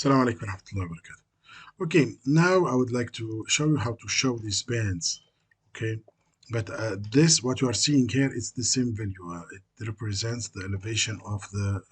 Assalamu alaikum warahmatullahi wabarakatuh. Okay, now I would like to show you how to show these bands. Okay, but this what you are seeing here is the same value. It represents the elevation of the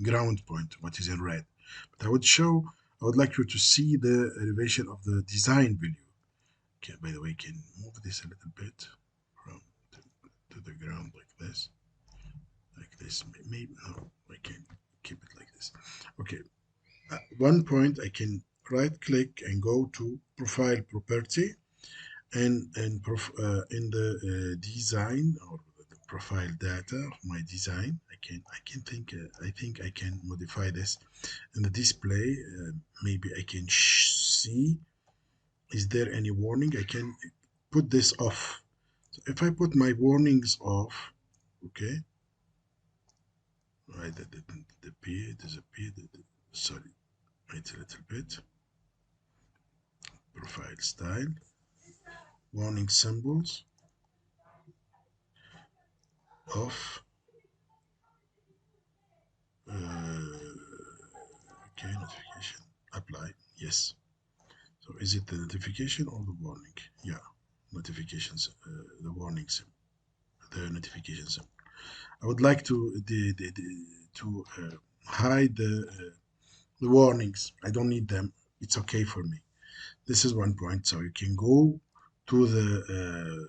ground point, what is in red. But I would like you to see the elevation of the design value. Okay, by the way, can move this a little bit from to the ground like this. Maybe no, I can keep it like this. Okay, at one point I can right click and go to profile property and in the design or the profile data of my design I think I can modify this in the display. Maybe I can see is there any warning. I can put this off. So if I put my warnings off, okay, right, the P disappeared. Sorry, wait a little bit. Profile style, warning symbols off. Okay, notification apply. Yes. So is it the notification or the warning? Yeah, notifications. The warnings, the notifications. I would like to hide the warnings. I don't need them. It's okay for me. This is one point. So you can go to the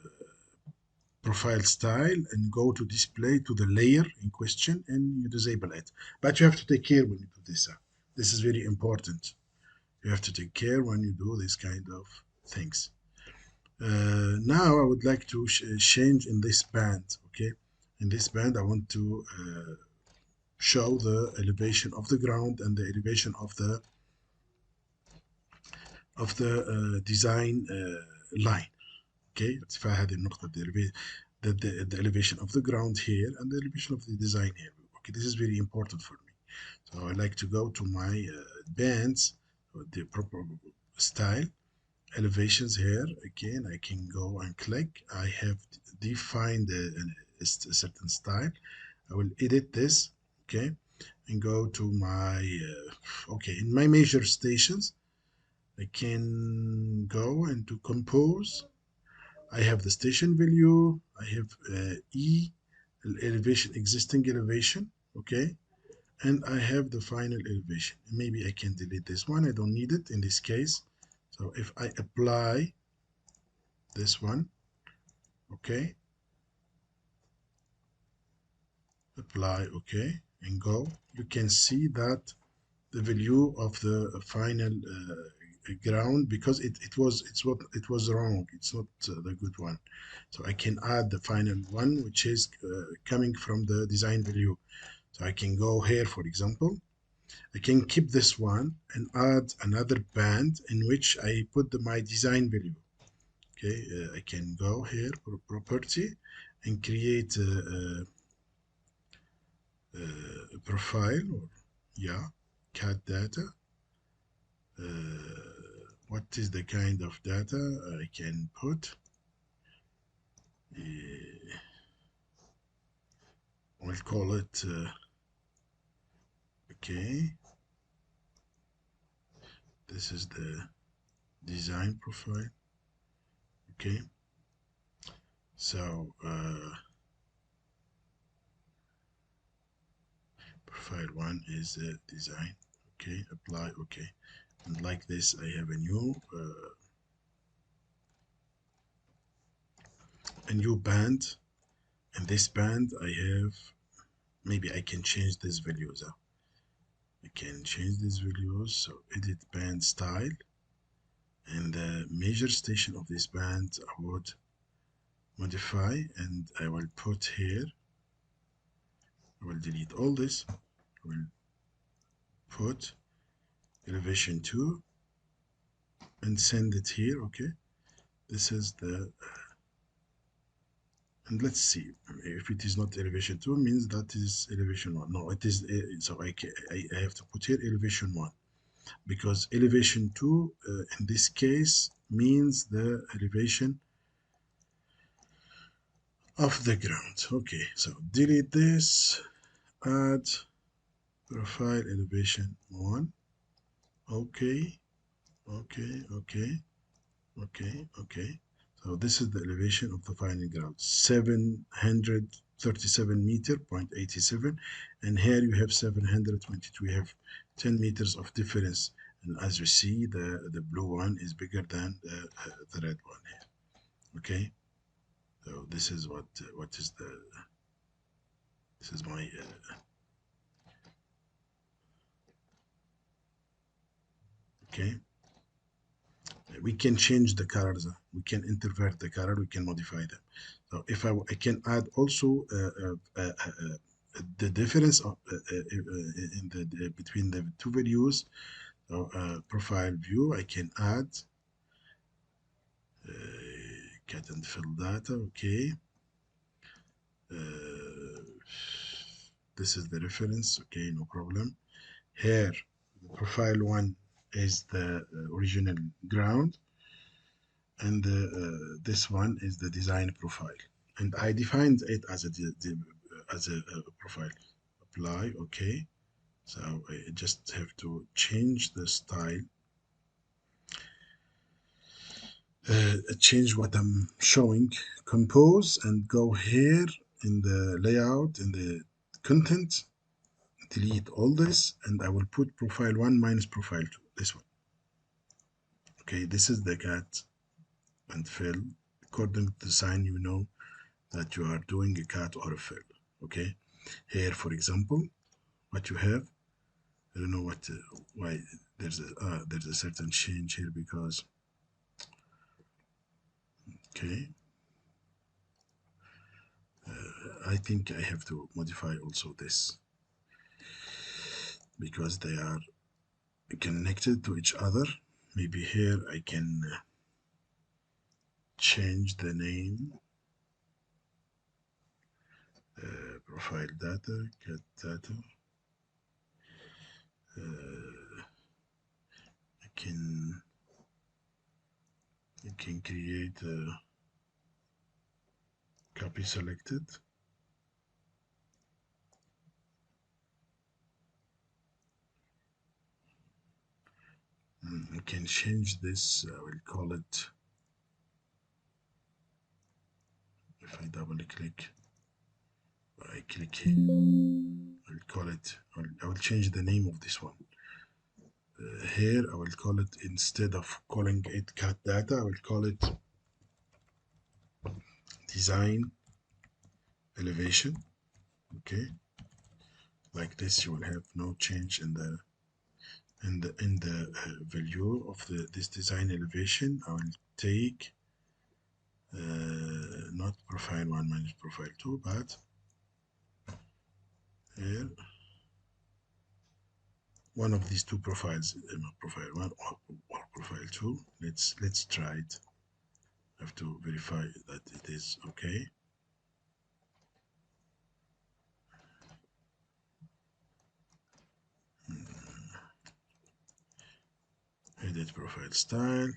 profile style and go to display to the layer in question and you disable it. But you have to take care when you do this. This is very important. You have to take care when you do this kind of things. Now I would like to change in this band. Okay, in this band I want to show the elevation of the ground and the elevation of the design line. Okay, ارتفاع هذه النقطة the elevation of the ground here and the elevation of the design here. Okay, this is very important for me. So I like to go to my bands, the proper style, elevations here. Again, I can go and click. I have defined a certain style. I will edit this, okay, and go to my, okay, in my measure stations, I can go and to compose. I have the station value. I have E, elevation, existing elevation, okay, and I have the final elevation. Maybe I can delete this one. I don't need it in this case. So if I apply this one, okay, apply, okay, and go, you can see that the value of the final ground, because it was wrong. It's not the good one. So I can add the final one, which is coming from the design value. So I can go here, for example, I can keep this one and add another band in which I put my design value. Okay, I can go here for property and create a profile, or yeah, cat data. What is the kind of data I can put? We'll call it, okay, this is the design profile. Okay, so profile one is design. Okay, apply, okay, and like this I have a new band. In this band I have, maybe I can change these values. I can change these values. So edit band style, and the measure station of this band I would modify, and I will put here, I will delete all this. I will put elevation 2 and send it here. Okay, this is the, and let's see if it is not elevation 2 means that is elevation 1. No, it is. So I have to put here elevation 1, because elevation 2 in this case means the elevation of the ground. Okay, so delete this, add profile elevation 1, Okay, okay, okay, okay. So this is the elevation of the final ground, 737 meter, 0.87. And here you have 722. We have 10 meters of difference. And as you see, the blue one is bigger than the red one here. Okay. So this is what is the, this is my, okay. We can change the colors, we can invert the color, we can modify them. So if I can add also the difference of, in the between the two values. So profile view, I can add cut and fill data. Okay, this is the reference. Okay, no problem. Here, profile one is the original ground, and this one is the design profile, and I defined it as a profile. Apply. Okay, so I just have to change the style, change what I'm showing, compose, and go here in the layout, in the content, delete all this, and I will put profile 1 minus profile 2, this one. Okay, this is the cut and fill. According to the sign, you know that you are doing a cut or a fill. Okay, here, for example, what you have, I don't know what why there's a certain change here, because okay, I think I have to modify also this, because they are connected to each other. Maybe here I can change the name, profile data, get data. I can create a copy selected. I can change this. I will call it, if I double click, I click here, I will call it, I will change the name of this one. Here I will call it, instead of calling it cat data, I will call it design elevation. Okay, like this, you will have no change in the value of this design elevation. I will take not profile 1 minus profile 2, but here one of these two profiles, profile 1 or profile 2. Let's try it. I have to verify that it is okay. Edit profile style.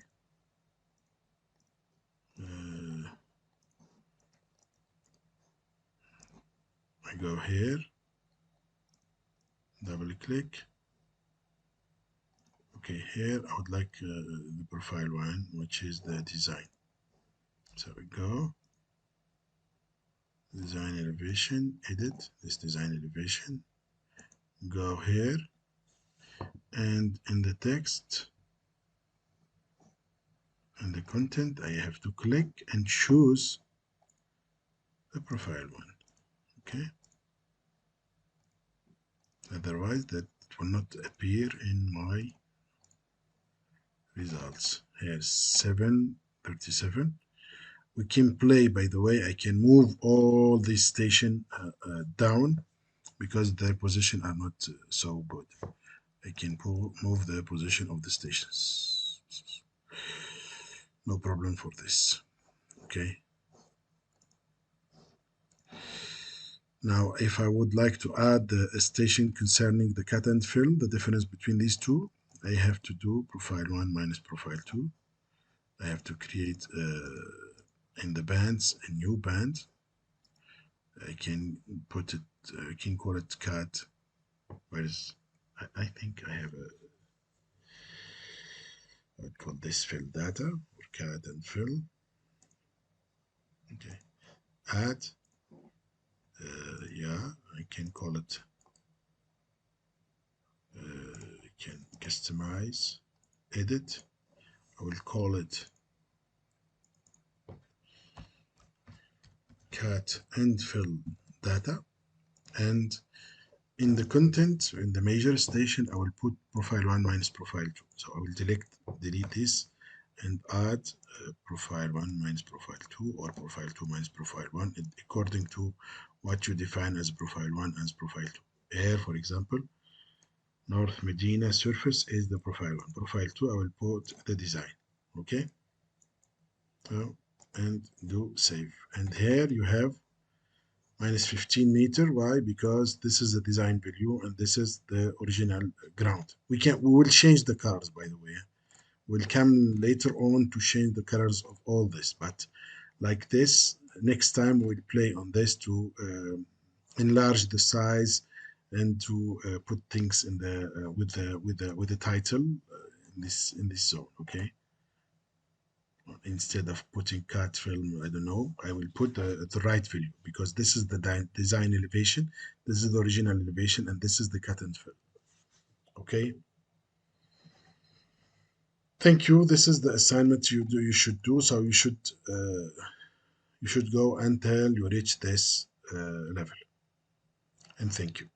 I go here, double click. Okay, here I would like the profile 1, which is the design. So we go design elevation, edit this design elevation, go here, and in the text and the content I have to click and choose the profile one. Okay, otherwise that will not appear in my results. Here's 737. We can play, by the way, I can move all these station down, because their position are not so good. I can move the position of the stations. No problem for this. Okay. Now, if I would like to add a station concerning the cut and fill, the difference between these two, I have to do profile 1 minus profile 2. I have to create in the bands a new band. I can put it, I can call it cut. Whereas I think I have a, I'd call this fill data or cat and fill. Okay, add. Yeah, I can call it. I can customize, edit. I will call it cat and fill data. And in the content, in the measure station, I will put profile 1 minus profile 2. So I will delete this and add profile 1 minus profile 2 or profile 2 minus profile 1 according to what you define as profile 1 as profile 2. Here, for example, North Medina surface is the profile 1. Profile 2, I will put the design. Okay? So, and do save. And here you have minus 15 meter. Why? Because this is the design value and this is the original ground. We will change the colors, by the way. We'll come later on to change the colors of all this, but like this, next time we'll play on this to enlarge the size and to put things in the with the title in this zone. Okay, instead of putting cut film, I don't know, I will put the right value because this is the design elevation, this is the original elevation, and this is the cut and fill. Okay, thank you. This is the assignment you should do. So you should go until you reach this level. And thank you.